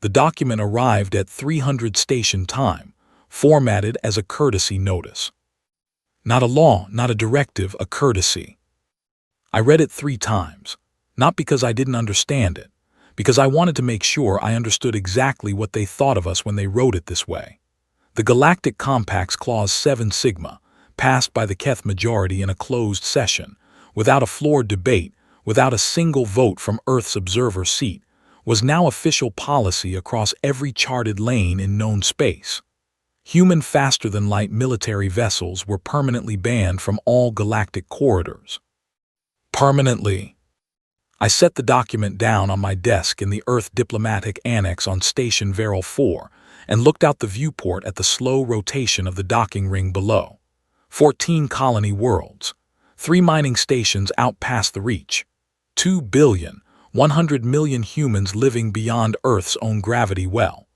The document arrived at 300 station time, formatted as a courtesy notice. Not a law, not a directive, a courtesy. I read it 3 times, not because I didn't understand it, because I wanted to make sure I understood exactly what they thought of us when they wrote it this way. The Galactic Compact's Clause 7 Sigma, passed by the Keth majority in a closed session, without a floor debate, without a single vote from Earth's observer seat, was now official policy across every charted lane in known space. Human faster-than-light military vessels were permanently banned from all galactic corridors. Permanently. I set the document down on my desk in the Earth Diplomatic Annex on Station Veral 4 and looked out the viewport at the slow rotation of the docking ring below. 14 colony worlds, 3 mining stations out past the reach, 2,100,000,000 humans living beyond Earth's own gravity well,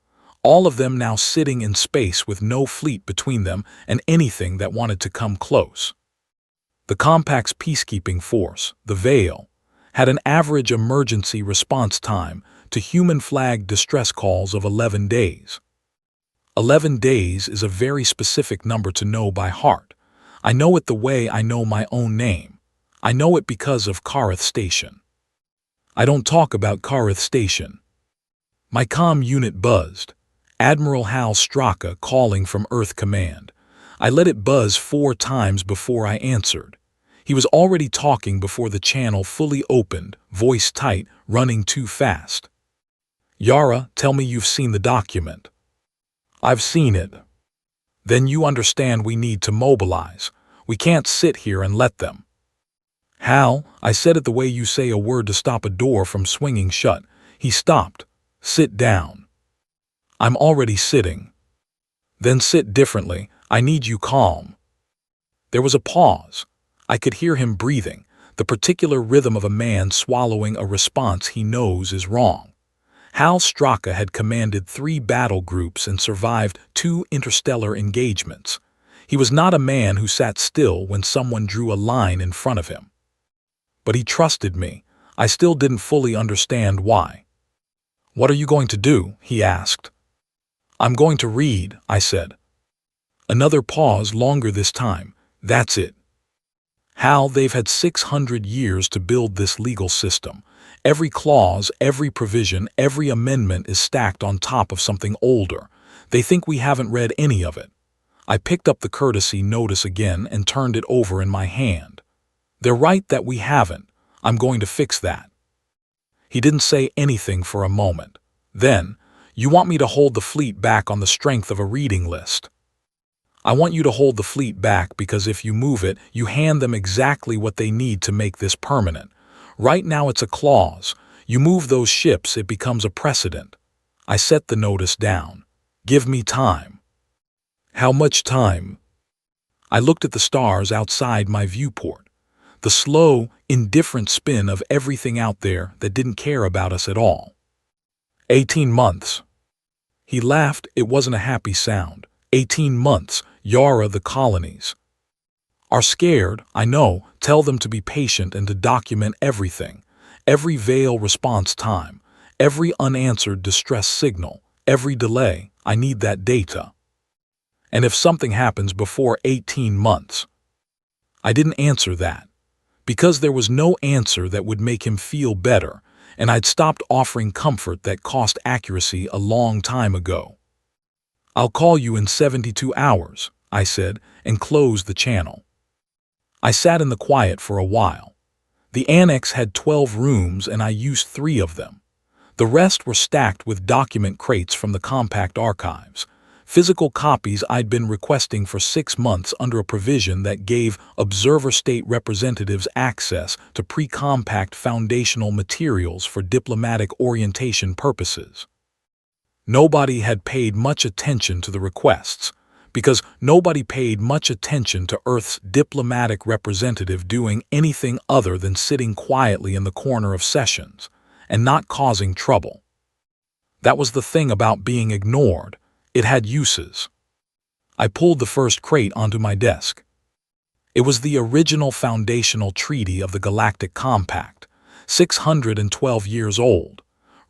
all of them now sitting in space with no fleet between them and anything that wanted to come close. The Compact's peacekeeping force, the Veil, had an average emergency response time to human flag distress calls of 11 days. 11 days is a very specific number to know by heart. I know it the way I know my own name. I know it because of Karith Station. I don't talk about Karith Station. My comm unit buzzed. Admiral Hal Straka calling from Earth Command. I let it buzz 4 times before I answered. He was already talking before the channel fully opened, voice tight, running too fast. Yara, tell me you've seen the document. I've seen it. Then you understand we need to mobilize. We can't sit here and let them. Hal, I said it the way you say a word to stop a door from swinging shut. He stopped. Sit down. I'm already sitting. Then sit differently. I need you calm. There was a pause. I could hear him breathing, the particular rhythm of a man swallowing a response he knows is wrong. Hal Straka had commanded 3 battle groups and survived 2 interstellar engagements. He was not a man who sat still when someone drew a line in front of him. But he trusted me. I still didn't fully understand why. What are you going to do? He asked. I'm going to read, I said. Another pause, longer this time. That's it. Hal, they've had 600 years to build this legal system. Every clause, every provision, every amendment is stacked on top of something older. They think we haven't read any of it. I picked up the courtesy notice again and turned it over in my hand. They're right that we haven't. I'm going to fix that. He didn't say anything for a moment. Then, you want me to hold the fleet back on the strength of a reading list. I want you to hold the fleet back because if you move it, you hand them exactly what they need to make this permanent. Right now it's a clause. You move those ships, it becomes a precedent. I set the notice down. Give me time. How much time? I looked at the stars outside my viewport. The slow, indifferent spin of everything out there that didn't care about us at all. 18 months. He laughed. It wasn't a happy sound. 18 months. Yara, the colonies are scared, I know. Tell them to be patient and to document everything. Every Veil response time, every unanswered distress signal, every delay. I need that data. And if something happens before 18 months, I didn't answer that. Because there was no answer that would make him feel better, and I'd stopped offering comfort that cost accuracy a long time ago. I'll call you in 72 hours, I said, and closed the channel. I sat in the quiet for a while. The annex had 12 rooms and I used 3 of them. The rest were stacked with document crates from the Compact archives, physical copies I'd been requesting for 6 months under a provision that gave observer state representatives access to pre-Compact foundational materials for diplomatic orientation purposes. Nobody had paid much attention to the requests, because nobody paid much attention to Earth's diplomatic representative doing anything other than sitting quietly in the corner of sessions and not causing trouble. That was the thing about being ignored. It had uses. I pulled the first crate onto my desk. It was the original foundational treaty of the Galactic Compact, 612 years old,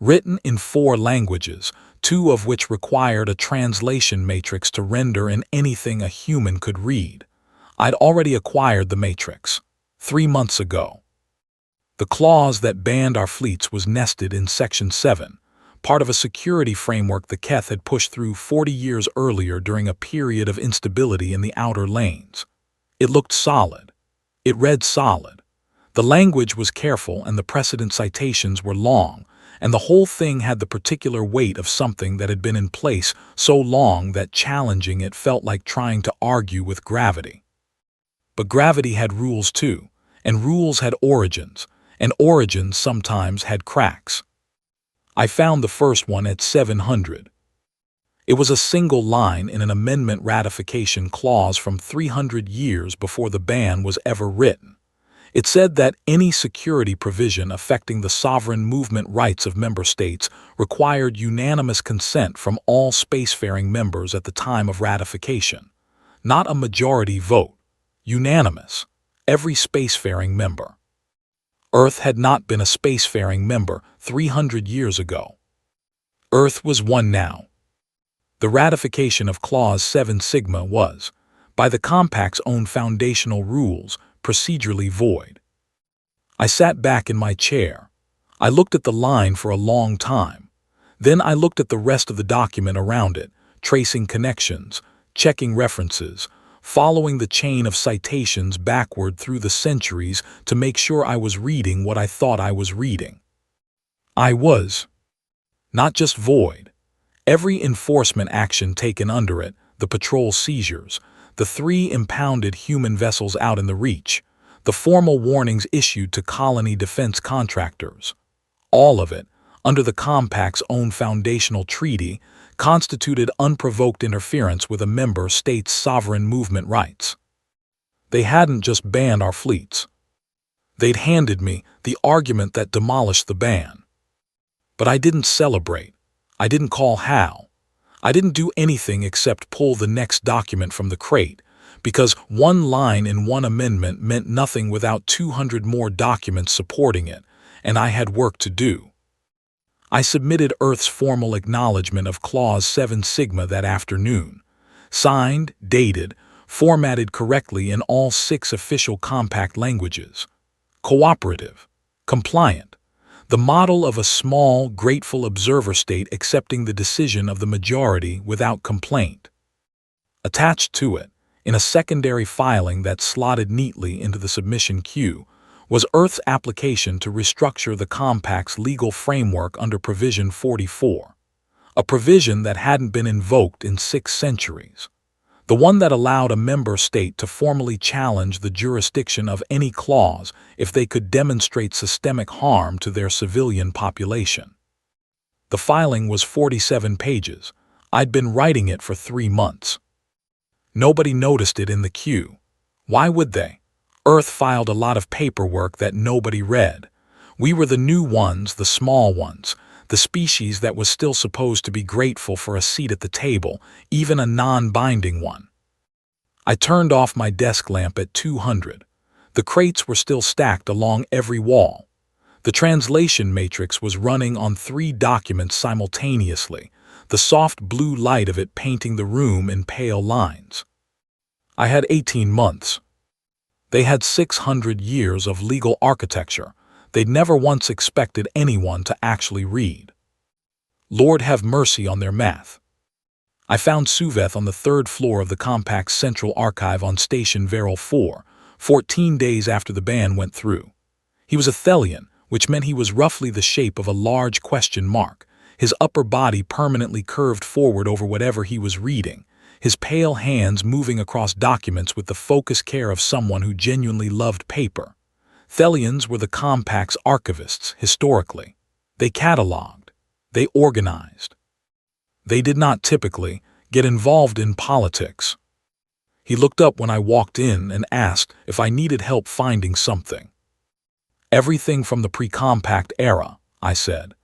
written in 4 languages, 2 of which required a translation matrix to render in anything a human could read. I'd already acquired the matrix 3 months ago. The clause that banned our fleets was nested in Section 7, part of a security framework the Keth had pushed through 40 years earlier during a period of instability in the outer lanes. It looked solid. It read solid. The language was careful and the precedent citations were long, and the whole thing had the particular weight of something that had been in place so long that challenging it felt like trying to argue with gravity. But gravity had rules too, and rules had origins, and origins sometimes had cracks. I found the first one at 700. It was a single line in an amendment ratification clause from 300 years before the ban was ever written. It said that any security provision affecting the sovereign movement rights of member states required unanimous consent from all spacefaring members at the time of ratification. Not a majority vote. Unanimous. Every spacefaring member. Earth had not been a spacefaring member 300 years ago. Earth was one now. The ratification of Clause 7 Sigma was, by the Compact's own foundational rules, procedurally void. I sat back in my chair. I looked at the line for a long time. Then I looked at the rest of the document around it, tracing connections, checking references, following the chain of citations backward through the centuries to make sure I was reading what I thought I was reading. I was. Not just void. Every enforcement action taken under it, the patrol seizures, the 3 impounded human vessels out in the Reach, the formal warnings issued to colony defense contractors. All of it, under the Compact's own foundational treaty, constituted unprovoked interference with a member state's sovereign movement rights. They hadn't just banned our fleets. They'd handed me the argument that demolished the ban. But I didn't celebrate. I didn't call Hal. I didn't do anything except pull the next document from the crate, because one line in one amendment meant nothing without 200 more documents supporting it, and I had work to do. I submitted Earth's formal acknowledgement of Clause 7 Sigma that afternoon, signed, dated, formatted correctly in all 6 official Compact languages. Cooperative, compliant, the model of a small, grateful observer state accepting the decision of the majority without complaint. Attached to it, in a secondary filing that slotted neatly into the submission queue, was Earth's application to restructure the Compact's legal framework under Provision 44, a provision that hadn't been invoked in 6 centuries, the one that allowed a member state to formally challenge the jurisdiction of any clause if they could demonstrate systemic harm to their civilian population. The filing was 47 pages. I'd been writing it for 3 months. Nobody noticed it in the queue. Why would they? Earth filed a lot of paperwork that nobody read. We were the new ones, the small ones, the species that was still supposed to be grateful for a seat at the table, even a non-binding one. I turned off my desk lamp at 200. The crates were still stacked along every wall. The translation matrix was running on 3 documents simultaneously, the soft blue light of it painting the room in pale lines. I had 18 months. They had 600 years of legal architecture. They'd never once expected anyone to actually read. Lord have mercy on their math. I found Suveth on the 3rd floor of the Compact's Central Archive on Station Veral 4, 14 days after the ban went through. He was a Thelian, which meant he was roughly the shape of a large question mark, his upper body permanently curved forward over whatever he was reading, his pale hands moving across documents with the focused care of someone who genuinely loved paper. Thelians were the Compact's archivists, historically. They cataloged. They organized. They did not typically get involved in politics. He looked up when I walked in and asked if I needed help finding something. Everything from the pre-Compact era, I said.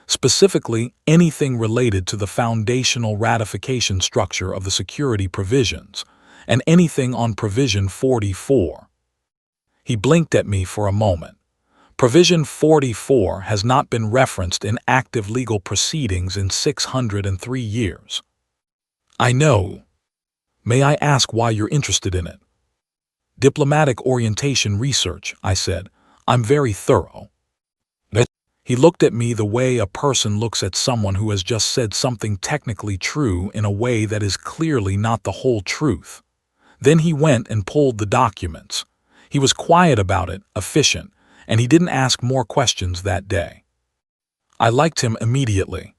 Specifically, anything related to the foundational ratification structure of the security provisions, and anything on Provision 44. He blinked at me for a moment. Provision 44 has not been referenced in active legal proceedings in 603 years. I know. May I ask why you're interested in it? Diplomatic orientation research, I said. I'm very thorough. He looked at me the way a person looks at someone who has just said something technically true in a way that is clearly not the whole truth. Then he went and pulled the documents. He was quiet about it, efficient, and he didn't ask more questions that day. I liked him immediately.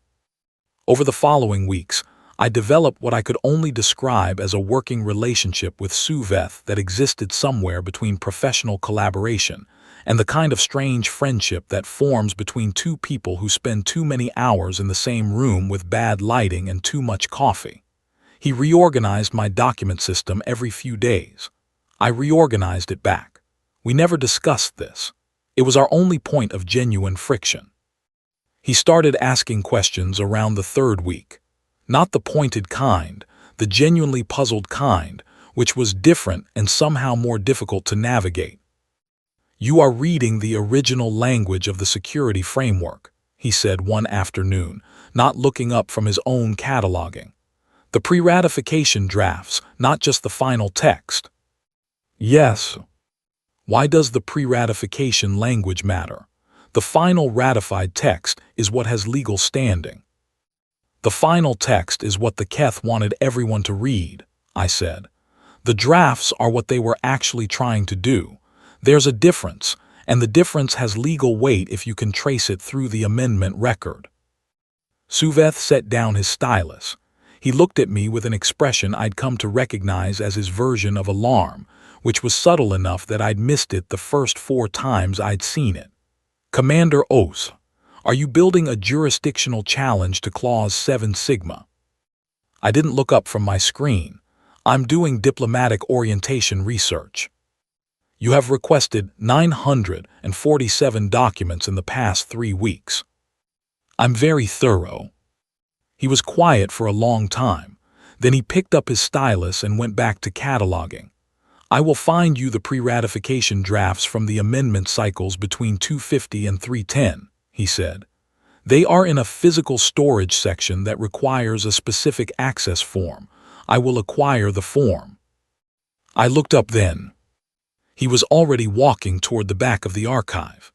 Over the following weeks, I developed what I could only describe as a working relationship with Suveth that existed somewhere between professional collaboration and the kind of strange friendship that forms between two people who spend too many hours in the same room with bad lighting and too much coffee. He reorganized my document system every few days. I reorganized it back. We never discussed this. It was our only point of genuine friction. He started asking questions around the third week. Not the pointed kind, the genuinely puzzled kind, which was different and somehow more difficult to navigate. You are reading the original language of the security framework, he said one afternoon, not looking up from his own cataloging. The pre-ratification drafts, not just the final text. Yes. Why does the pre-ratification language matter? The final ratified text is what has legal standing. The final text is what the Keth wanted everyone to read, I said. The drafts are what they were actually trying to do. There's a difference, and the difference has legal weight if you can trace it through the amendment record. Suveth set down his stylus. He looked at me with an expression I'd come to recognize as his version of alarm, which was subtle enough that I'd missed it the first 4 times I'd seen it. Commander Os, are you building a jurisdictional challenge to Clause 7 Sigma? I didn't look up from my screen. I'm doing diplomatic orientation research. You have requested 947 documents in the past 3 weeks. I'm very thorough. He was quiet for a long time. Then he picked up his stylus and went back to cataloging. I will find you the pre-ratification drafts from the amendment cycles between 250 and 310, he said. They are in a physical storage section that requires a specific access form. I will acquire the form. I looked up then. He was already walking toward the back of the archive.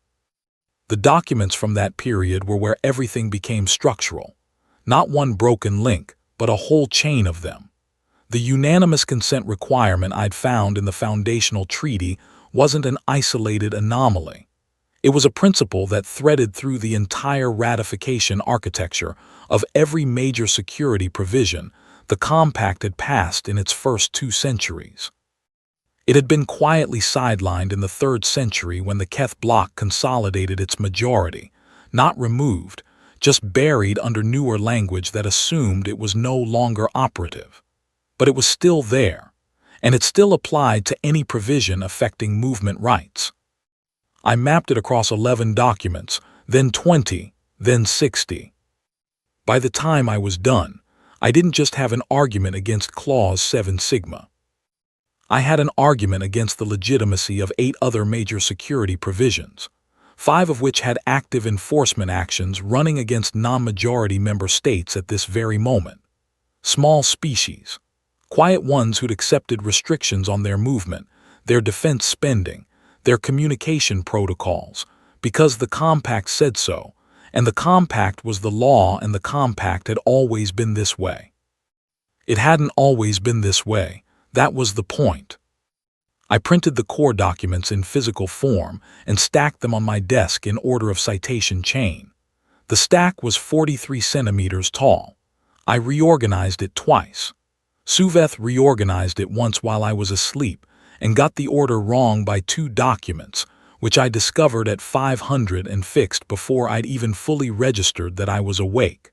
The documents from that period were where everything became structural. Not one broken link, but a whole chain of them. The unanimous consent requirement I'd found in the foundational treaty wasn't an isolated anomaly. It was a principle that threaded through the entire ratification architecture of every major security provision the compact had passed in its first 2 centuries. It had been quietly sidelined in the 3rd century when the Keth bloc consolidated its majority, not removed, just buried under newer language that assumed it was no longer operative. But it was still there, and it still applied to any provision affecting movement rights. I mapped it across 11 documents, then 20, then 60. By the time I was done, I didn't just have an argument against Clause 7 Sigma. I had an argument against the legitimacy of 8 other major security provisions, 5 of which had active enforcement actions running against non-majority member states at this very moment. Small species, quiet ones who'd accepted restrictions on their movement, their defense spending, their communication protocols, because the compact said so, and the compact was the law and the compact had always been this way. It hadn't always been this way. That was the point. I printed the core documents in physical form and stacked them on my desk in order of citation chain. The stack was 43 centimeters tall. I reorganized it twice. Suveth reorganized it once while I was asleep and got the order wrong by 2 documents, which I discovered at 500 and fixed before I'd even fully registered that I was awake.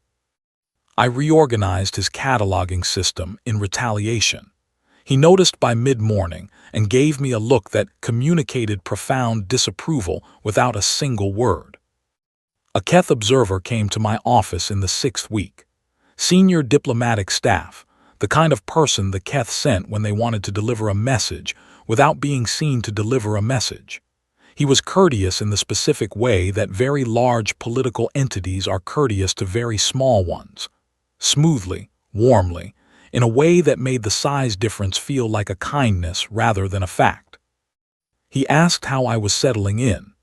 I reorganized his cataloging system in retaliation. He noticed by mid-morning and gave me a look that communicated profound disapproval without a single word. A Keth observer came to my office in the 6th week. Senior diplomatic staff, the kind of person the Keth sent when they wanted to deliver a message without being seen to deliver a message. He was courteous in the specific way that very large political entities are courteous to very small ones. Smoothly, warmly, in a way that made the size difference feel like a kindness rather than a fact. He asked how I was settling in.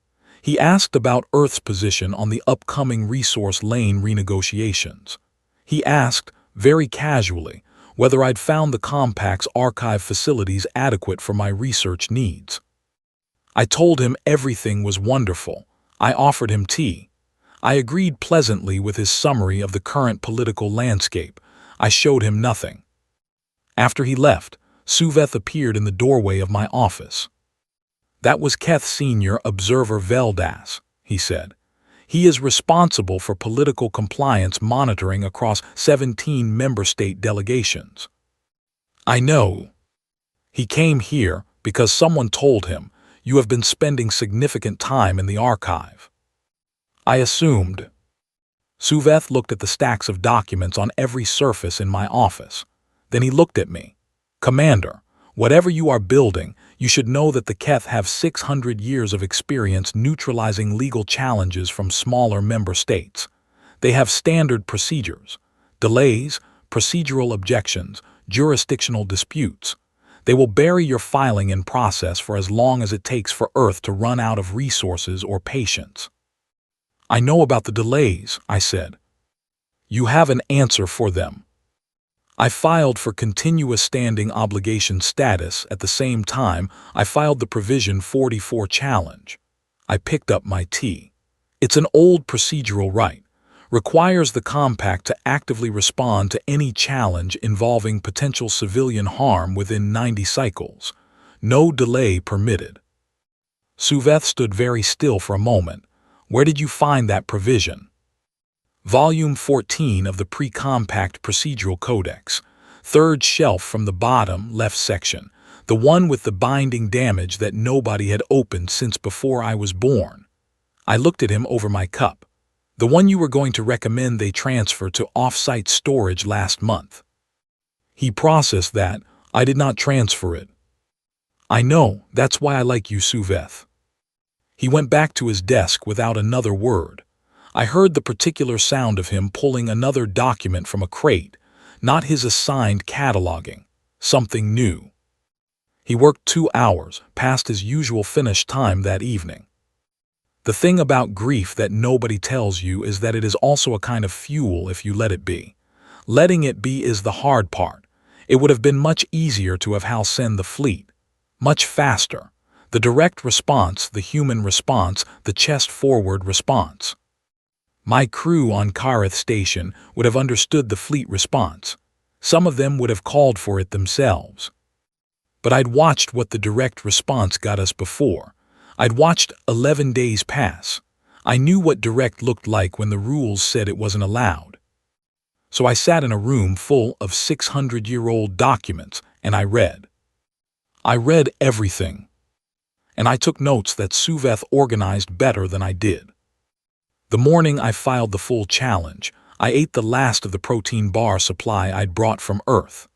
He asked about Earth's position on the upcoming resource lane renegotiations. He asked, very casually, whether I'd found the compact's archive facilities adequate for my research needs. I told him everything was wonderful. I offered him tea. I agreed pleasantly with his summary of the current political landscape. I showed him nothing. After he left, Suveth appeared in the doorway of my office. "That was Keth Senior Observer Veldas," he said. "He is responsible for political compliance monitoring across 17 member state delegations." "I know. He came here because someone told him you have been spending significant time in the archive." I assumed. Suveth looked at the stacks of documents on every surface in my office. Then he looked at me. "Commander, whatever you are building, you should know that the Keth have 600 years of experience neutralizing legal challenges from smaller member states. They have standard procedures: delays, procedural objections, jurisdictional disputes. They will bury your filing in process for as long as it takes for Earth to run out of resources or patience." "I know about the delays," I said. "You have an answer for them." I filed for continuous standing obligation status. At the same time, I filed the Provision 44 challenge. I picked up my tea. It's an old procedural right. Requires the compact to actively respond to any challenge involving potential civilian harm within 90 cycles. No delay permitted. Suveth stood very still for a moment. "Where did you find that provision?" "Volume 14 of the Pre-Compact Procedural Codex, third shelf from the bottom left section, the one with the binding damage that nobody had opened since before I was born." I looked at him over my cup. "The one you were going to recommend they transfer to off-site storage last month." "He processed that. I did not transfer it." "I know, that's why I like you, Suveth." He went back to his desk without another word. I heard the particular sound of him pulling another document from a crate, not his assigned cataloging, something new. He worked 2 hours, past his usual finish time that evening. The thing about grief that nobody tells you is that it is also a kind of fuel if you let it be. Letting it be is the hard part. It would have been much easier to have Hal send the fleet. Much faster. The direct response, the human response, the chest-forward response. My crew on Kareth Station would have understood the fleet response. Some of them would have called for it themselves. But I'd watched what the direct response got us before. I'd watched 11 days pass. I knew what direct looked like when the rules said it wasn't allowed. So I sat in a room full of 600-year-old documents and I read. I read everything. And I took notes that Suveth organized better than I did. The morning I filed the full challenge, I ate the last of the protein bar supply I'd brought from Earth.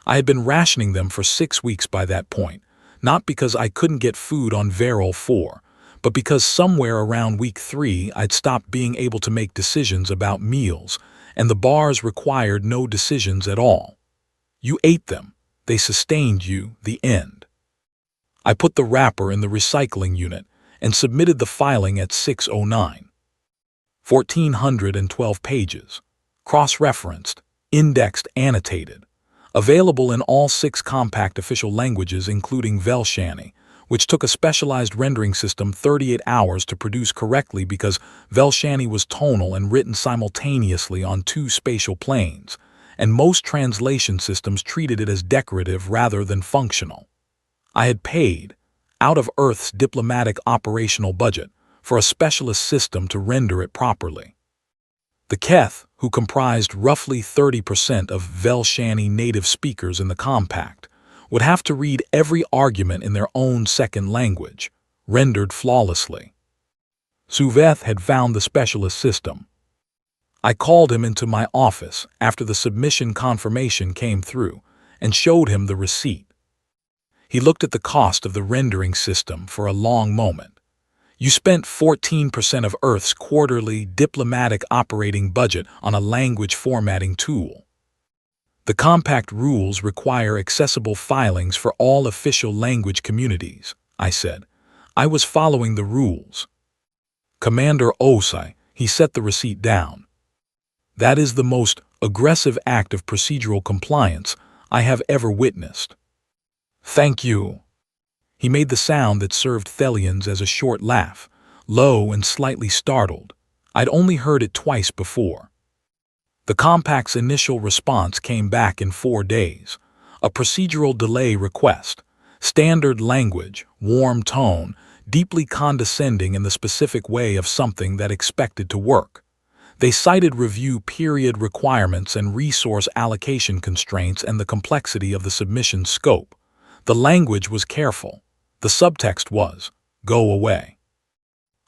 I had been rationing them for 6 weeks by that point, not because I couldn't get food on Varol 4, but because somewhere around week 3 I'd stopped being able to make decisions about meals, and the bars required no decisions at all. You ate them. They sustained you, the end. I put the wrapper in the recycling unit and submitted the filing at 6:09. 1,412 pages. Cross-referenced, indexed, annotated. Available in all 6 compact official languages including Velshani, which took a specialized rendering system 38 hours to produce correctly because Velshani was tonal and written simultaneously on 2 spatial planes, and most translation systems treated it as decorative rather than functional. I had paid, out of Earth's diplomatic operational budget, for a specialist system to render it properly. The Keth, who comprised roughly 30% of Velshani native speakers in the compact, would have to read every argument in their own second language, rendered flawlessly. Suveth had found the specialist system. I called him into my office after the submission confirmation came through and showed him the receipt. He looked at the cost of the rendering system for a long moment. You spent 14% of Earth's quarterly diplomatic operating budget on a language formatting tool. The compact rules require accessible filings for all official language communities, I said. I was following the rules. Commander Osai, he set the receipt down. That is the most aggressive act of procedural compliance I have ever witnessed. Thank you. He made the sound that served Thelians as a short laugh, low and slightly startled. I'd only heard it twice before. The compact's initial response came back in 4 days. A procedural delay request, standard language, warm tone, deeply condescending in the specific way of something that expected to work. They cited review period requirements and resource allocation constraints and the complexity of the submission scope. The language was careful. The subtext was, "Go away."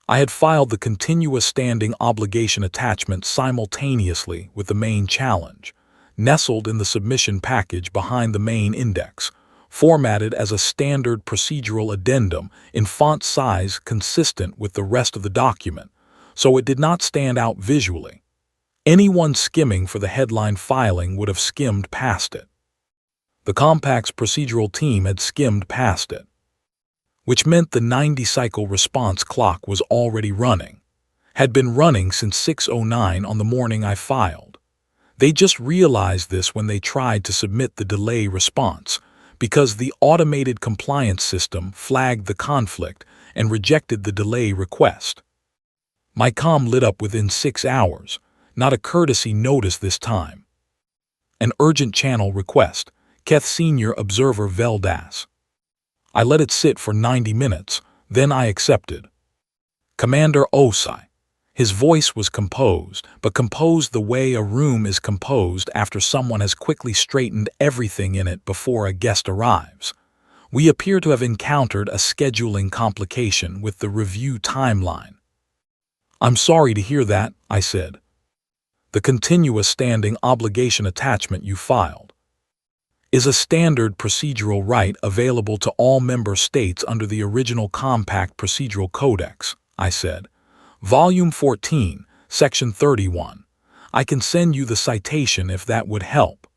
I had filed the continuous standing obligation attachment simultaneously with the main challenge, nestled in the submission package behind the main index, formatted as a standard procedural addendum in font size consistent with the rest of the document, so it did not stand out visually. Anyone skimming for the headline filing would have skimmed past it. The compact's procedural team had skimmed past it, which meant the 90-cycle response clock was already running, had been running since 6:09 on the morning I filed. They just realized this when they tried to submit the delay response, because the automated compliance system flagged the conflict and rejected the delay request. My comm lit up within 6 hours, not a courtesy notice this time. An urgent channel request, Keth Senior Observer Veldas. I let it sit for 90 minutes, then I accepted. Commander Osai. His voice was composed, but composed the way a room is composed after someone has quickly straightened everything in it before a guest arrives. We appear to have encountered a scheduling complication with the review timeline. I'm sorry to hear that, I said. The continuous standing obligation attachment you filed is a standard procedural right available to all member states under the original Compact Procedural Codex, I said. Volume 14, Section 31. I can send you the citation if that would help.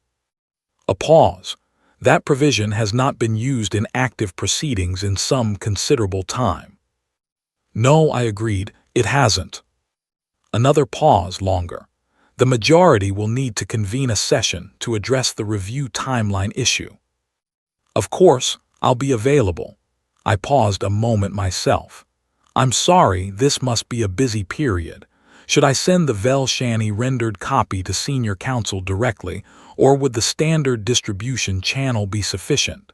A pause. That provision has not been used in active proceedings in some considerable time. No, I agreed, it hasn't. Another pause longer. The majority will need to convene a session to address the review timeline issue. Of course, I'll be available. I paused a moment myself. I'm sorry, this must be a busy period. Should I send the Velshani rendered copy to Senior Counsel directly, or would the standard distribution channel be sufficient?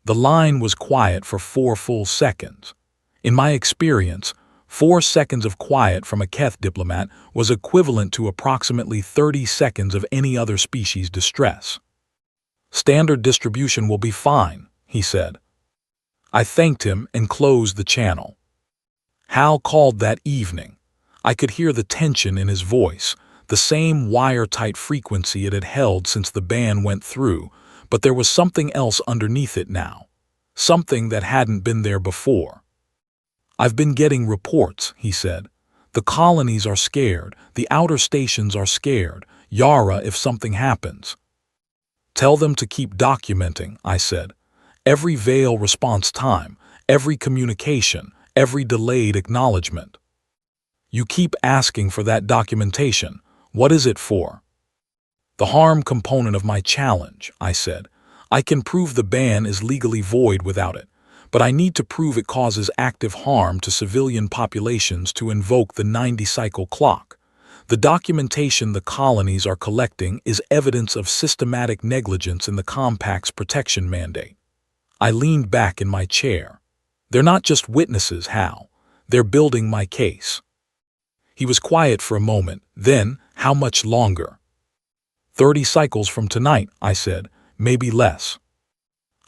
The line was quiet for 4 full seconds. In my experience, 4 seconds of quiet from a Keth diplomat was equivalent to approximately 30 seconds of any other species' distress. Standard distribution will be fine, he said. I thanked him and closed the channel. Hal called that evening. I could hear the tension in his voice, the same wire-tight frequency it had held since the ban went through, but there was something else underneath it now, something that hadn't been there before. I've been getting reports, he said. The colonies are scared, the outer stations are scared, Yara if something happens. Tell them to keep documenting, I said. Every veil response time, every communication, every delayed acknowledgement. You keep asking for that documentation. What is it for? The harm component of my challenge, I said. I can prove the ban is legally void without it, but I need to prove it causes active harm to civilian populations to invoke the 90-cycle clock. The documentation the colonies are collecting is evidence of systematic negligence in the Compact's protection mandate. I leaned back in my chair. They're not just witnesses, Hal. They're building my case. He was quiet for a moment. Then, how much longer? 30 cycles from tonight, I said, maybe less.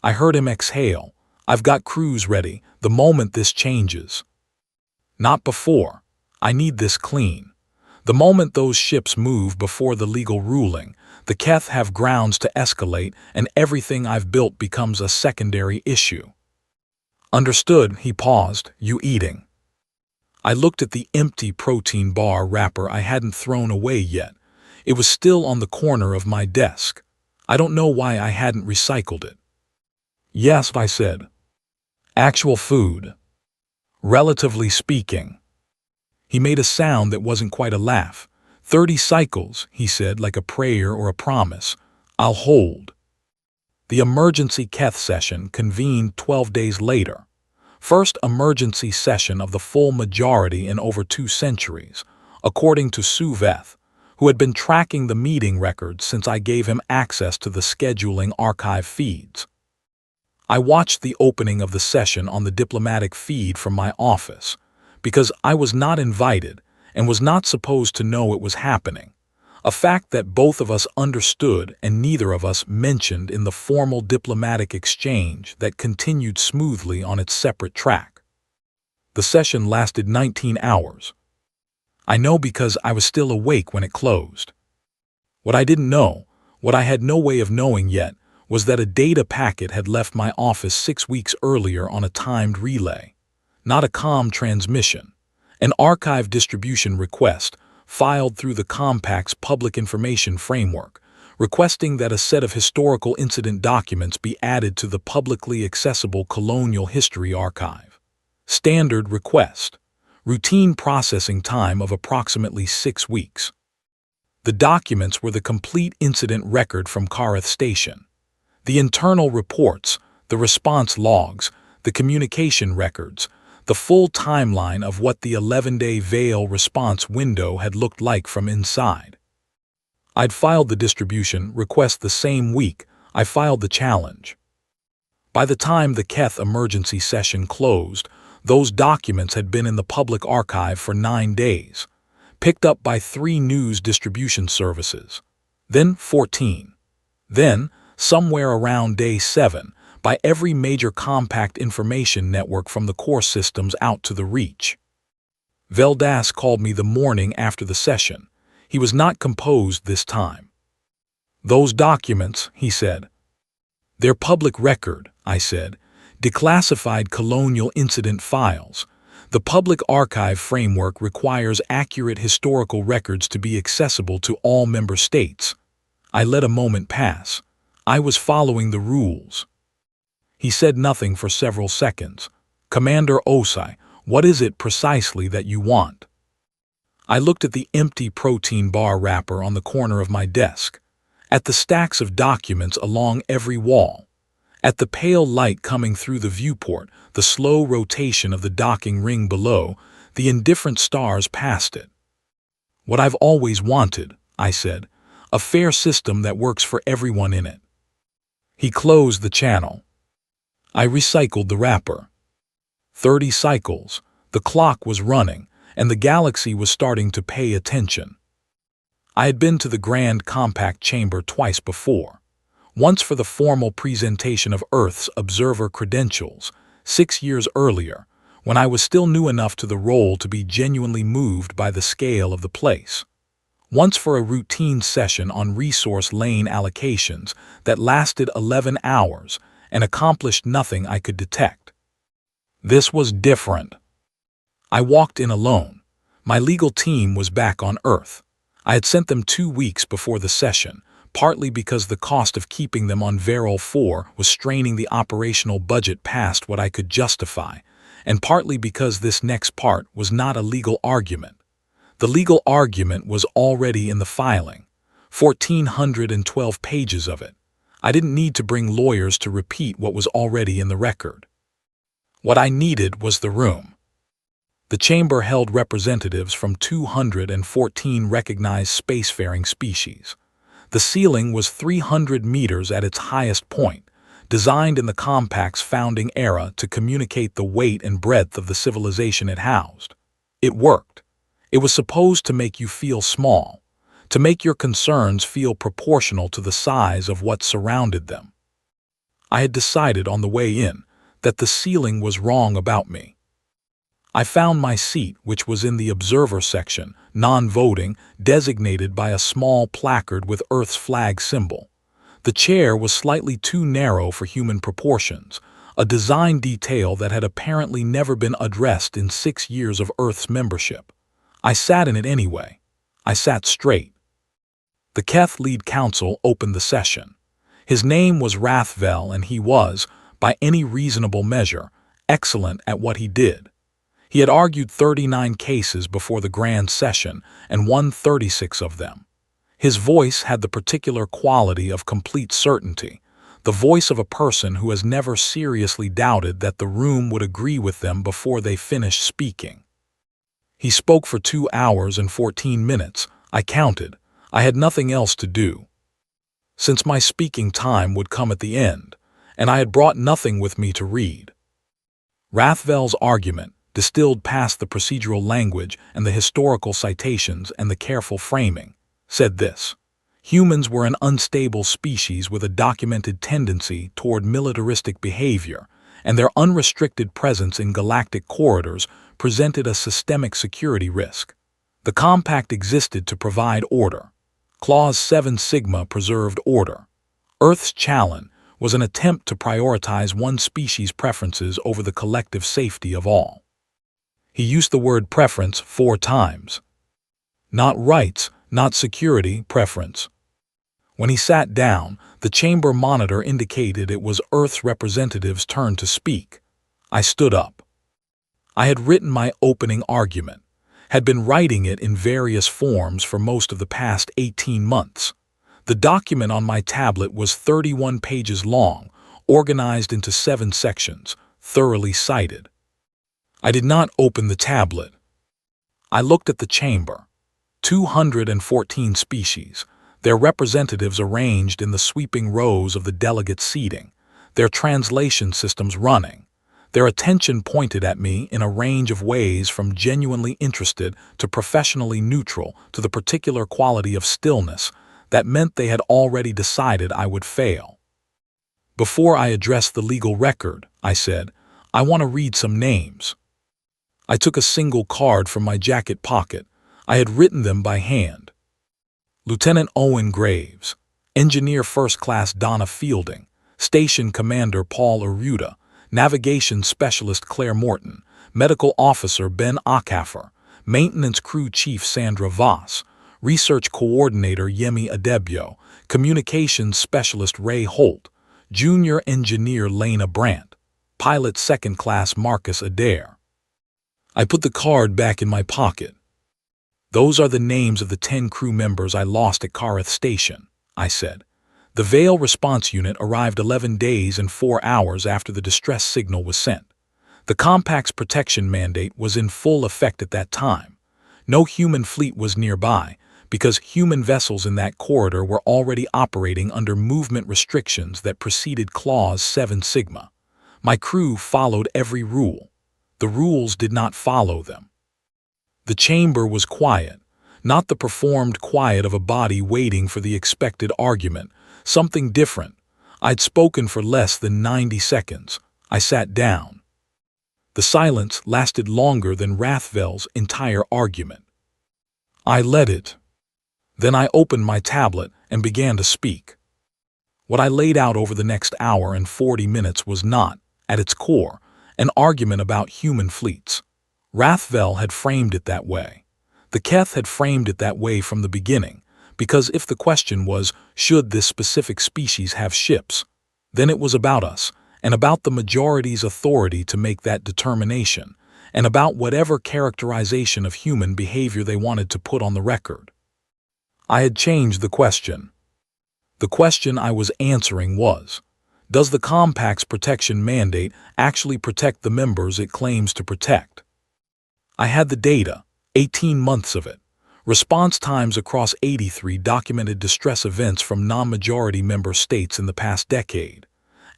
I heard him exhale. I've got crews ready, the moment this changes. Not before. I need this clean. The moment those ships move before the legal ruling, the Keth have grounds to escalate and everything I've built becomes a secondary issue. Understood, he paused. You eating? I looked at the empty protein bar wrapper I hadn't thrown away yet. It was still on the corner of my desk. I don't know why I hadn't recycled it. Yes, I said. Actual food. Relatively speaking. He made a sound that wasn't quite a laugh. 30 cycles, he said, like a prayer or a promise. I'll hold. The emergency Keth session convened 12 days later. First emergency session of the full majority in over 2 centuries, according to Suveth, who had been tracking the meeting records since I gave him access to the scheduling archive feeds. I watched the opening of the session on the diplomatic feed from my office, because I was not invited and was not supposed to know it was happening, a fact that both of us understood and neither of us mentioned in the formal diplomatic exchange that continued smoothly on its separate track. The session lasted 19 hours. I know because I was still awake when it closed. What I didn't know, what I had no way of knowing yet, was that a data packet had left my office 6 weeks earlier on a timed relay, not a comm transmission, an archive distribution request filed through the Compact's Public Information Framework, requesting that a set of historical incident documents be added to the publicly accessible Colonial History Archive. Standard request. Routine processing time of approximately 6 weeks. The documents were the complete incident record from Kareth Station, the internal reports, the response logs, the communication records, the full timeline of what the 11-day Veil response window had looked like from inside. I'd filed the distribution request the same week I filed the challenge. By the time the Keth emergency session closed, those documents had been in the public archive for 9 days, picked up by 3 news distribution services, then 14. Then, somewhere around day 7, by every major compact information network from the core systems out to the reach. Veldas called me the morning after the session. He was not composed this time. Those documents, he said. They're public record, I said. Declassified colonial incident files. The public archive framework requires accurate historical records to be accessible to all member states. I let a moment pass. I was following the rules. He said nothing for several seconds. Commander Osai, what is it precisely that you want? I looked at the empty protein bar wrapper on the corner of my desk, at the stacks of documents along every wall, at the pale light coming through the viewport, the slow rotation of the docking ring below, the indifferent stars past it. What I've always wanted, I said, a fair system that works for everyone in it. He closed the channel. I recycled the wrapper. 30 cycles, the clock was running, and the galaxy was starting to pay attention. I had been to the Grand Compact Chamber twice before. Once for the formal presentation of Earth's observer credentials, 6 years earlier, when I was still new enough to the role to be genuinely moved by the scale of the place. Once for a routine session on resource lane allocations that lasted 11 hours and accomplished nothing I could detect. This was different. I walked in alone. My legal team was back on Earth. I had sent them 2 weeks before the session, partly because the cost of keeping them on Veril 4 was straining the operational budget past what I could justify, and partly because this next part was not a legal argument. The legal argument was already in the filing, 1,412 pages of it. I didn't need to bring lawyers to repeat what was already in the record. What I needed was the room. The chamber held representatives from 214 recognized spacefaring species. The ceiling was 300 meters at its highest point, designed in the Compact's founding era to communicate the weight and breadth of the civilization it housed. It worked. It was supposed to make you feel small, to make your concerns feel proportional to the size of what surrounded them. I had decided on the way in that the ceiling was wrong about me. I found my seat, which was in the observer section, non-voting, designated by a small placard with Earth's flag symbol. The chair was slightly too narrow for human proportions, a design detail that had apparently never been addressed in 6 years of Earth's membership. I sat in it anyway. I sat straight. The Keth lead counsel opened the session. His name was Rathvel, and he was, by any reasonable measure, excellent at what he did. He had argued 39 cases before the grand session and won 36 of them. His voice had the particular quality of complete certainty, the voice of a person who has never seriously doubted that the room would agree with them before they finished speaking. He spoke for 2 hours and 14 minutes. I counted. I had nothing else to do. Since my speaking time would come at the end, and I had brought nothing with me to read. Rathvel's argument, distilled past the procedural language and the historical citations and the careful framing, said this: humans were an unstable species with a documented tendency toward militaristic behavior, and their unrestricted presence in galactic corridors presented a systemic security risk. The compact existed to provide order. Clause 7 Sigma preserved order. Earth's challenge was an attempt to prioritize one species' preferences over the collective safety of all. He used the word preference 4 times. Not rights, not security, preference. When he sat down, the chamber monitor indicated it was Earth's representative's turn to speak. I stood up. I had written my opening argument, had been writing it in various forms for most of the past 18 months. The document on my tablet was 31 pages long, organized into 7 sections, thoroughly cited. I did not open the tablet. I looked at the chamber. 214 species, their representatives arranged in the sweeping rows of the delegate seating, their translation systems running, their attention pointed at me in a range of ways from genuinely interested to professionally neutral to the particular quality of stillness that meant they had already decided I would fail. Before I address the legal record, I said, I want to read some names. I took a single card from my jacket pocket. I had written them by hand. Lieutenant Owen Graves, Engineer First Class Donna Fielding, Station Commander Paul Aruda, Navigation Specialist Claire Morton, Medical Officer Ben Akaffer, Maintenance Crew Chief Sandra Voss, Research Coordinator Yemi Adebio, Communications Specialist Ray Holt, Junior Engineer Lena Brandt, Pilot Second Class Marcus Adair. I put the card back in my pocket. Those are the names of the 10 crew members I lost at Kareth Station, I said. The Vale Response Unit arrived 11 days and 4 hours after the distress signal was sent. The Compact's protection mandate was in full effect at that time. No human fleet was nearby, because human vessels in that corridor were already operating under movement restrictions that preceded Clause 7 Sigma. My crew followed every rule. The rules did not follow them. The chamber was quiet, not the performed quiet of a body waiting for the expected argument, something different. I'd spoken for less than 90 seconds. I sat down. The silence lasted longer than Rathvel's entire argument. I let it. Then I opened my tablet and began to speak. What I laid out over the next hour and 40 minutes was not, at its core, an argument about human fleets. Rathvel had framed it that way. The Keth had framed it that way from the beginning, because if the question was, should this specific species have ships, then it was about us, and about the majority's authority to make that determination, and about whatever characterization of human behavior they wanted to put on the record. I had changed the question. The question I was answering was, does the Compact's protection mandate actually protect the members it claims to protect? I had the data, 18 months of it. Response times across 83 documented distress events from non-majority member states in the past decade.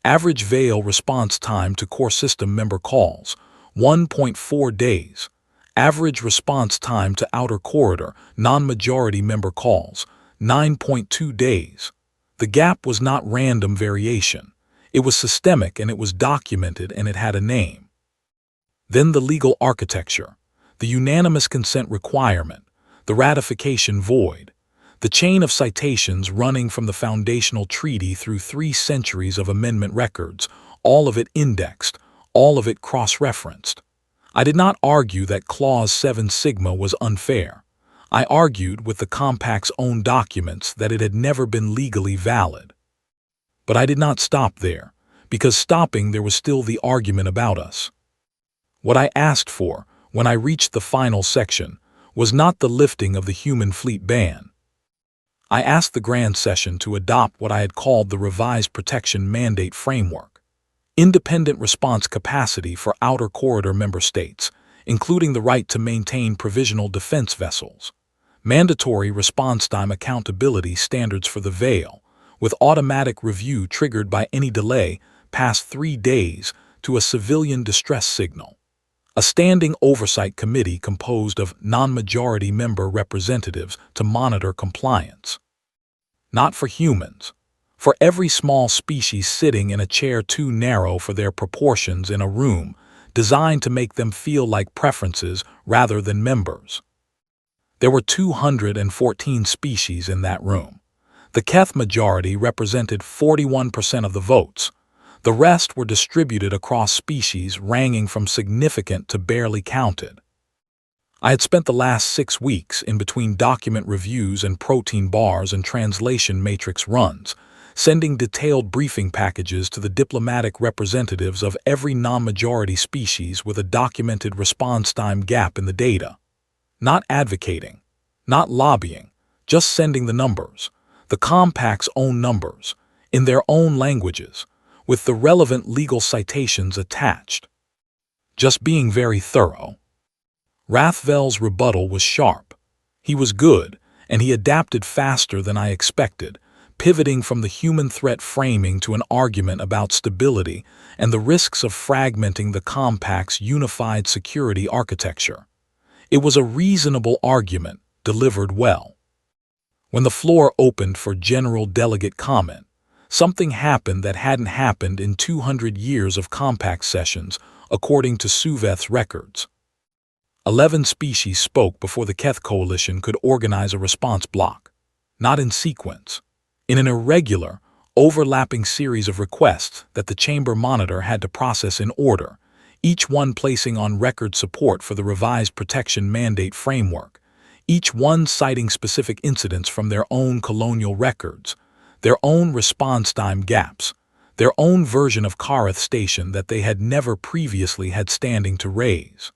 Average Vale response time to core system member calls, 1.4 days. Average response time to outer corridor, non-majority member calls, 9.2 days. The gap was not random variation. It was systemic, and it was documented, and it had a name. Then the legal architecture, the unanimous consent requirement, the ratification void, the chain of citations running from the foundational treaty through 3 centuries of amendment records, all of it indexed, all of it cross-referenced. I did not argue that Clause 7 Sigma was unfair. I argued with the compact's own documents that it had never been legally valid. But I did not stop there, because stopping there was still the argument about us. What I asked for, when I reached the final section, was not the lifting of the human fleet ban. I asked the Grand Session to adopt what I had called the Revised Protection Mandate Framework, independent response capacity for outer corridor member states, including the right to maintain provisional defense vessels, mandatory response time accountability standards for the veil, with automatic review triggered by any delay past 3 days to a civilian distress signal, a standing oversight committee composed of non-majority member representatives to monitor compliance. Not for humans, for every small species sitting in a chair too narrow for their proportions in a room designed to make them feel like preferences rather than members. There were 214 species in that room. The Keth majority represented 41% of the votes. The rest were distributed across species ranging from significant to barely counted. I had spent the last 6 weeks in between document reviews and protein bars and translation matrix runs, sending detailed briefing packages to the diplomatic representatives of every non-majority species with a documented response time gap in the data. Not advocating, not lobbying, just sending the numbers, the compact's own numbers, in their own languages, with the relevant legal citations attached. Just being very thorough. Rathvel's rebuttal was sharp. He was good, and he adapted faster than I expected, pivoting from the human threat framing to an argument about stability and the risks of fragmenting the compact's unified security architecture. It was a reasonable argument, delivered well. When the floor opened for general delegate comment, something happened that hadn't happened in 200 years of compact sessions, according to Suveth's records. 11 species spoke before the Keth Coalition could organize a response block, not in sequence, in an irregular, overlapping series of requests that the chamber monitor had to process in order, each one placing on record support for the Revised Protection Mandate Framework, each one citing specific incidents from their own colonial records, their own response time gaps, their own version of Kareth Station that they had never previously had standing to raise.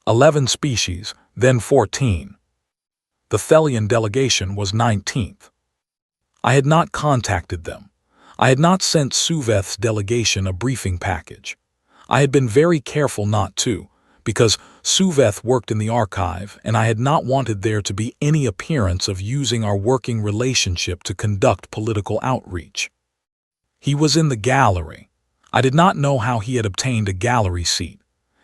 11 species, then 14. The Thelian delegation was 19th. I had not contacted them. I had not sent Suveth's delegation a briefing package. I had been very careful not to, because Suveth worked in the archive and I had not wanted there to be any appearance of using our working relationship to conduct political outreach. He was in the gallery. I did not know how he had obtained a gallery seat.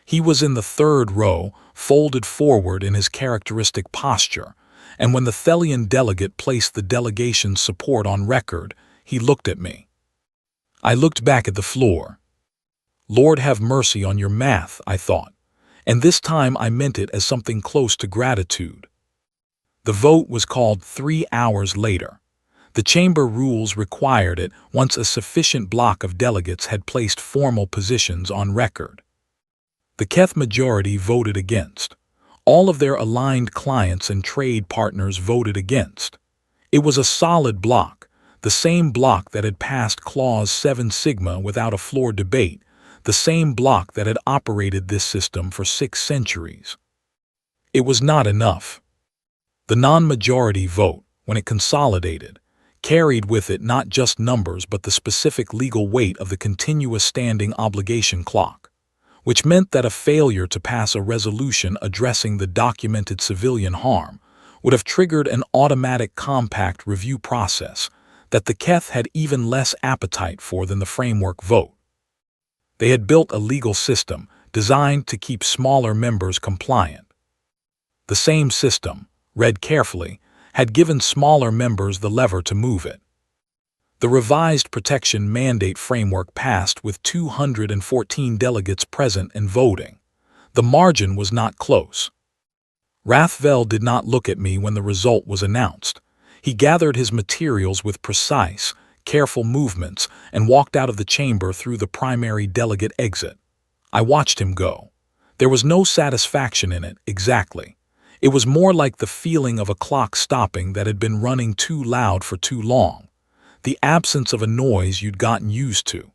He was in the 3rd row, folded forward in his characteristic posture, and when the Thelian delegate placed the delegation's support on record, he looked at me. I looked back at the floor. Lord have mercy on your math, I thought, and this time I meant it as something close to gratitude. The vote was called 3 hours later. The chamber rules required it once a sufficient block of delegates had placed formal positions on record. The Keth majority voted against. All of their aligned clients and trade partners voted against. It was a solid block, the same block that had passed Clause 7 Sigma without a floor debate, the same block that had operated this system for 6 centuries. It was not enough. The non-majority vote, when it consolidated, carried with it not just numbers but the specific legal weight of the continuous standing obligation clock, which meant that a failure to pass a resolution addressing the documented civilian harm would have triggered an automatic compact review process that the Keth had even less appetite for than the framework vote. They had built a legal system designed to keep smaller members compliant. The same system, read carefully, had given smaller members the lever to move it. The Revised Protection Mandate Framework passed with 214 delegates present and voting. The margin was not close. Rathvel did not look at me when the result was announced. He gathered his materials with precise, careful movements, and walked out of the chamber through the primary delegate exit. I watched him go. There was no satisfaction in it, exactly. It was more like the feeling of a clock stopping that had been running too loud for too long. The absence of a noise you'd gotten used to.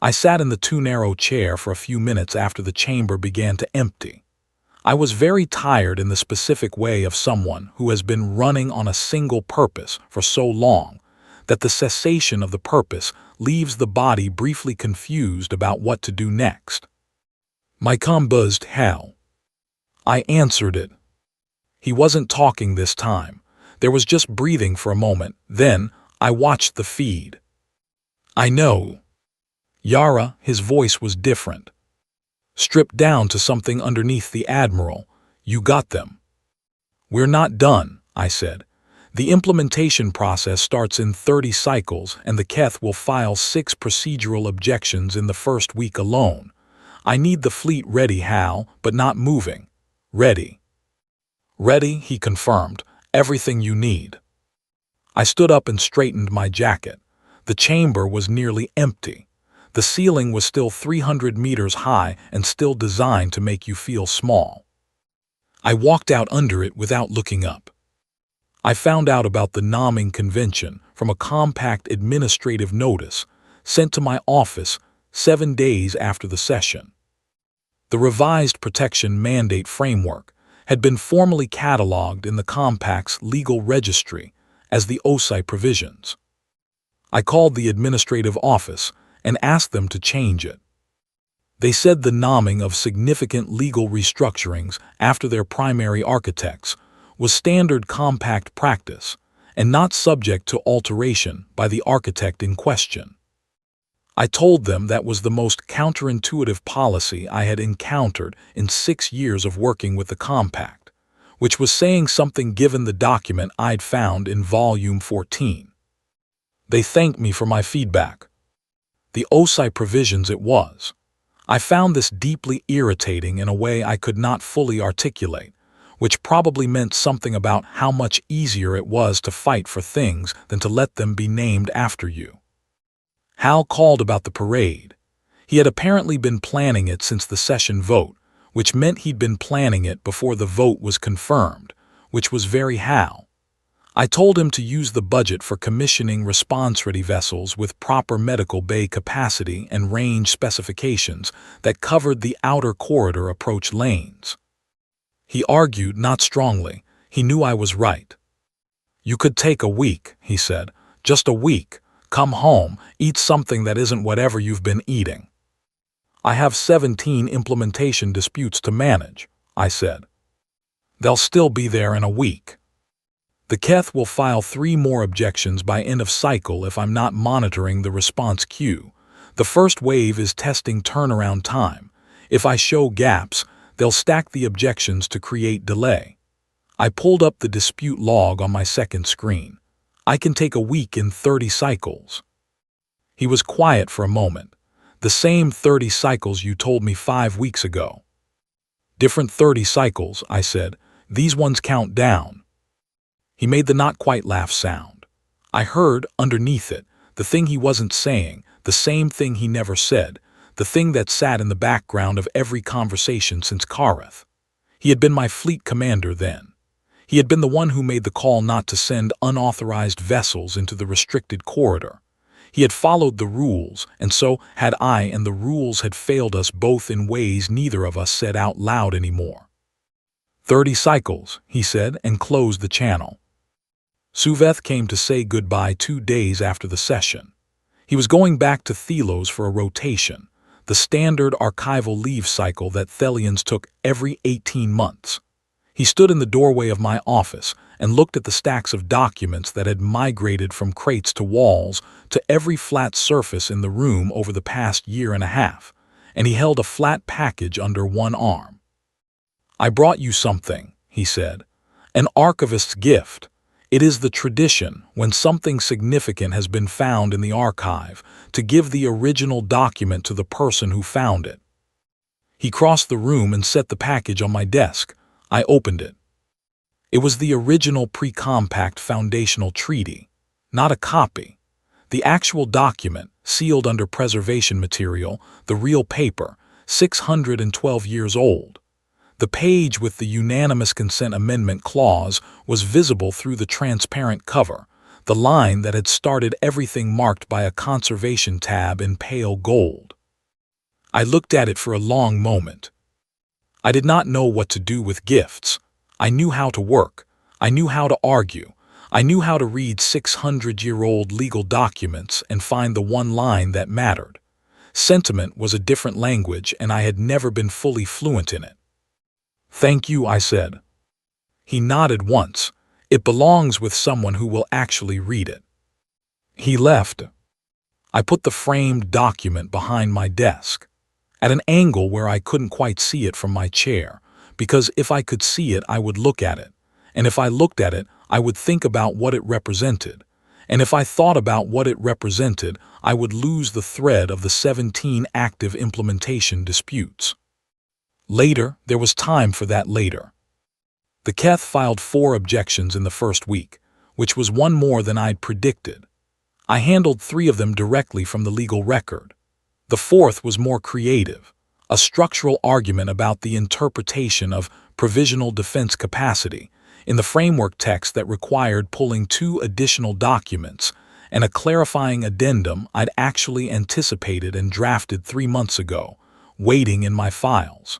I sat in the too-narrow chair for a few minutes after the chamber began to empty. I was very tired in the specific way of someone who has been running on a single purpose for so long that the cessation of the purpose leaves the body briefly confused about what to do next. My com buzzed Hal. I answered it. He wasn't talking this time. There was just breathing for a moment. Then I watched the feed. I know. Yara, his voice was different. Stripped down to something underneath the Admiral. You got them. We're not done, I said. The implementation process starts in 30 cycles, and the Keth will file 6 procedural objections in the first week alone. I need the fleet ready, Hal, but not moving. Ready. Ready, he confirmed. Everything you need. I stood up and straightened my jacket. The chamber was nearly empty. The ceiling was still 300 meters high and still designed to make you feel small. I walked out under it without looking up. I found out about the Naming Convention from a compact administrative notice sent to my office 7 days after the session. The revised protection mandate framework had been formally catalogued in the Compact's legal registry as the OSI provisions. I called the administrative office and asked them to change it. They said the naming of significant legal restructurings after their primary architects was standard compact practice and not subject to alteration by the architect in question. I told them that was the most counterintuitive policy I had encountered in 6 years of working with the compact, which was saying something given the document I'd found in Volume 14. They thanked me for my feedback. The OSI provisions it was. I found this deeply irritating in a way I could not fully articulate, which probably meant something about how much easier it was to fight for things than to let them be named after you. Hal called about the parade. He had apparently been planning it since the session vote, which meant he'd been planning it before the vote was confirmed, which was very Hal. I told him to use the budget for commissioning response-ready vessels with proper medical bay capacity and range specifications that covered the outer corridor approach lanes. He argued not strongly. He knew I was right. You could take a week, he said. Just a week. Come home, eat something that isn't whatever you've been eating. I have 17 implementation disputes to manage, I said. They'll still be there in a week. The Keth will file 3 more objections by end of cycle if I'm not monitoring the response queue. The first wave is testing turnaround time. If I show gaps, they'll stack the objections to create delay. I pulled up the dispute log on my second screen. I can take a week in 30 cycles. He was quiet for a moment. The same 30 cycles you told me 5 weeks ago. Different 30 cycles, I said. These ones count down. He made the not-quite-laugh sound. I heard, underneath it, the thing he wasn't saying, the same thing he never said, the thing that sat in the background of every conversation since Kareth. He had been my fleet commander then. He had been the one who made the call not to send unauthorized vessels into the restricted corridor. He had followed the rules, and so had I, and the rules had failed us both in ways neither of us said out loud anymore. 30 cycles, he said, and closed the channel. Suveth came to say goodbye 2 days after the session. He was going back to Thelos for a rotation, the standard archival leave cycle that Thelians took every 18 months. He stood in the doorway of my office and looked at the stacks of documents that had migrated from crates to walls to every flat surface in the room over the past year and a half, and he held a flat package under one arm. I brought you something, he said, an archivist's gift. It is the tradition, when something significant has been found in the archive, to give the original document to the person who found it. He crossed the room and set the package on my desk. I opened it. It was the original pre-compact foundational treaty, not a copy. The actual document, sealed under preservation material, the real paper, 612 years old. The page with the unanimous consent amendment clause was visible through the transparent cover, the line that had started everything marked by a conservation tab in pale gold. I looked at it for a long moment. I did not know what to do with gifts. I knew how to work. I knew how to argue. I knew how to read 600-year-old legal documents and find the one line that mattered. Sentiment was a different language, and I had never been fully fluent in it. "Thank you," I said. He nodded once. "It belongs with someone who will actually read it." He left. I put the framed document behind my desk, at an angle where I couldn't quite see it from my chair, because if I could see it, I would look at it, and if I looked at it, I would think about what it represented, and if I thought about what it represented, I would lose the thread of the 17 active implementation disputes. Later, there was time for that later. The Keth filed 4 objections in the first week, which was one more than I'd predicted. I handled 3 of them directly from the legal record. The 4th was more creative, a structural argument about the interpretation of provisional defense capacity in the framework text that required pulling 2 additional documents and a clarifying addendum I'd actually anticipated and drafted 3 months ago, waiting in my files.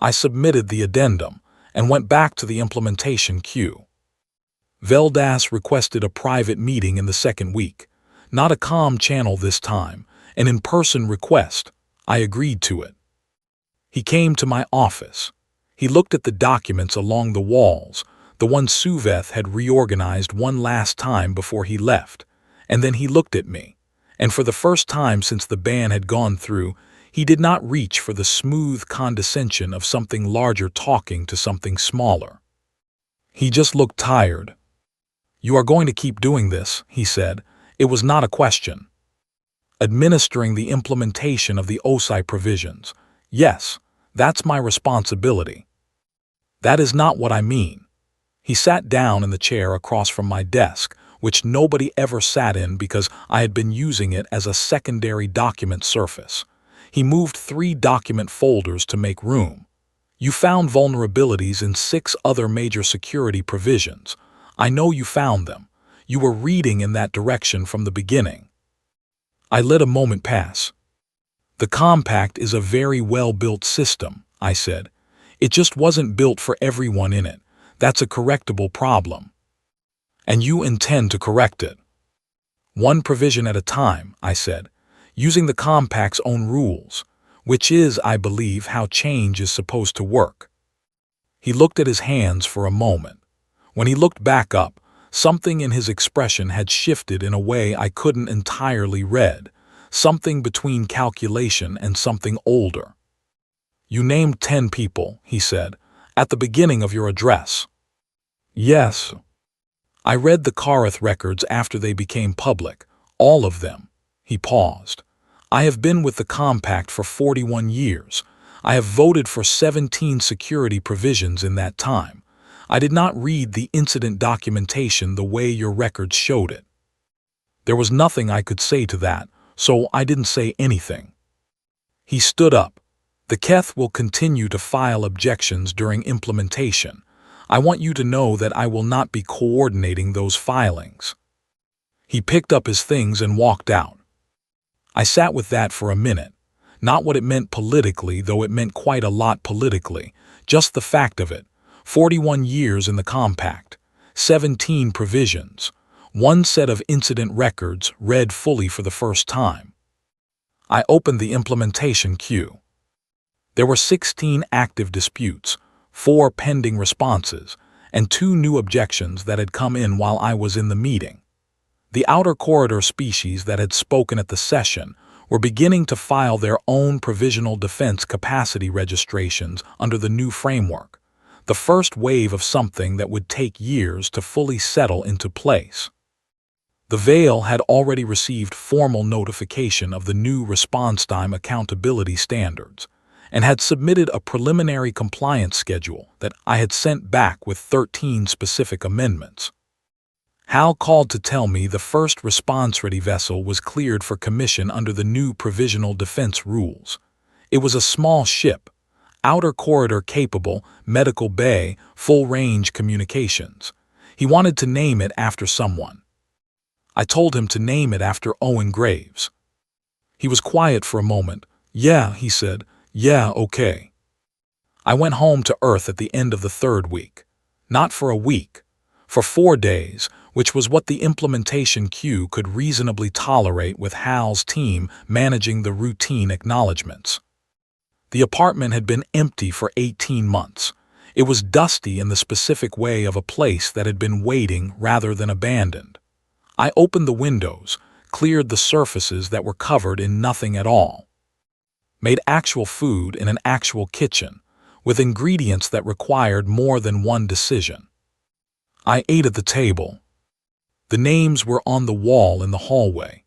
I submitted the addendum and went back to the implementation queue. Veldas requested a private meeting in the second week, not a comm channel this time, an in-person request. I agreed to it. He came to my office. He looked at the documents along the walls, the ones Suveth had reorganized one last time before he left, and then he looked at me, and for the first time since the ban had gone through, he did not reach for the smooth condescension of something larger talking to something smaller. He just looked tired. "You are going to keep doing this," he said. It was not a question. "Administering the implementation of the OSI provisions. Yes, that's my responsibility." "That is not what I mean." He sat down in the chair across from my desk, which nobody ever sat in because I had been using it as a secondary document surface. He moved 3 document folders to make room. "You found vulnerabilities in 6 other major security provisions. I know you found them. You were reading in that direction from the beginning." I let a moment pass. "The compact is a very well-built system," I said. "It just wasn't built for everyone in it. That's a correctable problem. And you intend to correct it." "One provision at a time," I said, "using the compact's own rules, which is, I believe, how change is supposed to work." He looked at his hands for a moment. When he looked back up, something in his expression had shifted in a way I couldn't entirely read, something between calculation and something older. "You named 10 people," he said, "at the beginning of your address." "Yes." "I read the Kareth records after they became public, all of them." He paused. "I have been with the compact for 41 years. I have voted for 17 security provisions in that time. I did not read the incident documentation the way your records showed it." There was nothing I could say to that, so I didn't say anything. He stood up. "The Keth will continue to file objections during implementation. I want you to know that I will not be coordinating those filings." He picked up his things and walked out. I sat with that for a minute. Not what it meant politically, though it meant quite a lot politically, just the fact of it. 41 years in the compact, 17 provisions, 1 set of incident records read fully for the first time. I opened the implementation queue. There were 16 active disputes, 4 pending responses, and 2 new objections that had come in while I was in the meeting. The outer corridor species that had spoken at the session were beginning to file their own provisional defense capacity registrations under the new framework, the first wave of something that would take years to fully settle into place. The Veil had already received formal notification of the new response time accountability standards, and had submitted a preliminary compliance schedule that I had sent back with 13 specific amendments. Hal called to tell me the first response-ready vessel was cleared for commission under the new Provisional Defense Rules. It was a small ship, outer corridor capable, medical bay, full-range communications. He wanted to name it after someone. I told him to name it after Owen Graves. He was quiet for a moment. "Yeah," he said. "Yeah, okay." I went home to Earth at the end of the 3rd week. Not for a week. For 4 days, which was what the implementation queue could reasonably tolerate with Hal's team managing the routine acknowledgments. The apartment had been empty for 18 months. It was dusty in the specific way of a place that had been waiting rather than abandoned. I opened the windows, cleared the surfaces that were covered in nothing at all. Made actual food in an actual kitchen, with ingredients that required more than one decision. I ate at the table. The names were on the wall in the hallway.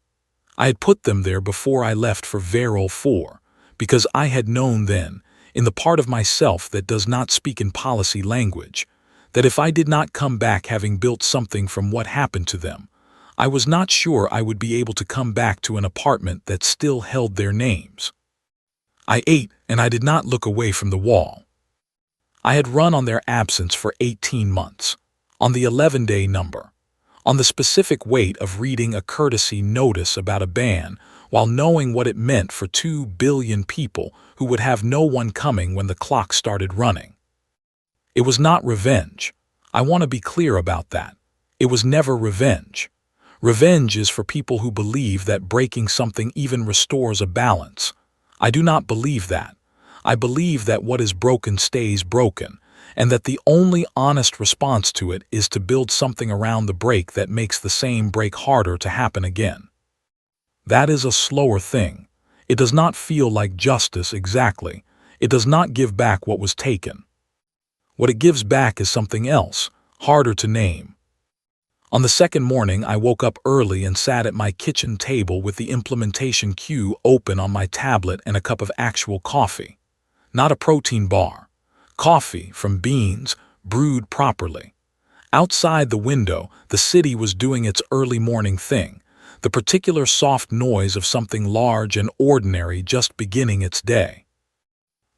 I had put them there before I left for Verol 4, because I had known then, in the part of myself that does not speak in policy language, that if I did not come back having built something from what happened to them, I was not sure I would be able to come back to an apartment that still held their names. I ate, and I did not look away from the wall. I had run on their absence for 18 months, on the 11-day number, on the specific weight of reading a courtesy notice about a ban while knowing what it meant for 2 billion people who would have no one coming when the clock started running. It was not revenge. I want to be clear about that. It was never revenge. Revenge is for people who believe that breaking something even restores a balance. I do not believe that. I believe that what is broken stays broken, and that the only honest response to it is to build something around the break that makes the same break harder to happen again. That is a slower thing. It does not feel like justice exactly. It does not give back what was taken. What it gives back is something else, harder to name. On the second morning, I woke up early and sat at my kitchen table with the implementation queue open on my tablet and a cup of actual coffee. Not a protein bar. Coffee from beans, brewed properly. Outside the window, the city was doing its early morning thing, the particular soft noise of something large and ordinary just beginning its day.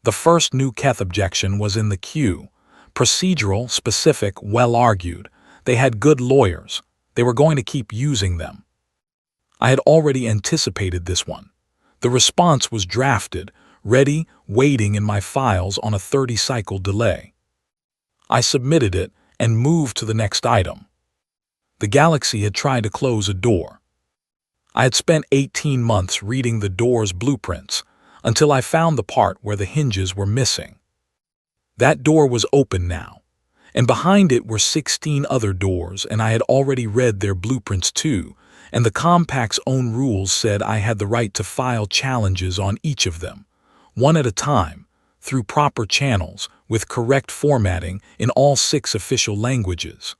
The first new Keth objection was in the queue. Procedural, specific, well-argued. They had good lawyers. They were going to keep using them. I had already anticipated this one. The response was drafted, ready, waiting in my files on a 30-cycle delay. I submitted it and moved to the next item. The galaxy had tried to close a door. I had spent 18 months reading the door's blueprints until I found the part where the hinges were missing. That door was open now, and behind it were 16 other doors, and I had already read their blueprints too, and the compact's own rules said I had the right to file challenges on each of them, one at a time, through proper channels, with correct formatting in all 6 official languages.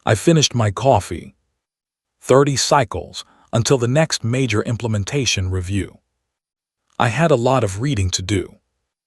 I finished my coffee. 30 cycles until the next major implementation review. I had a lot of reading to do.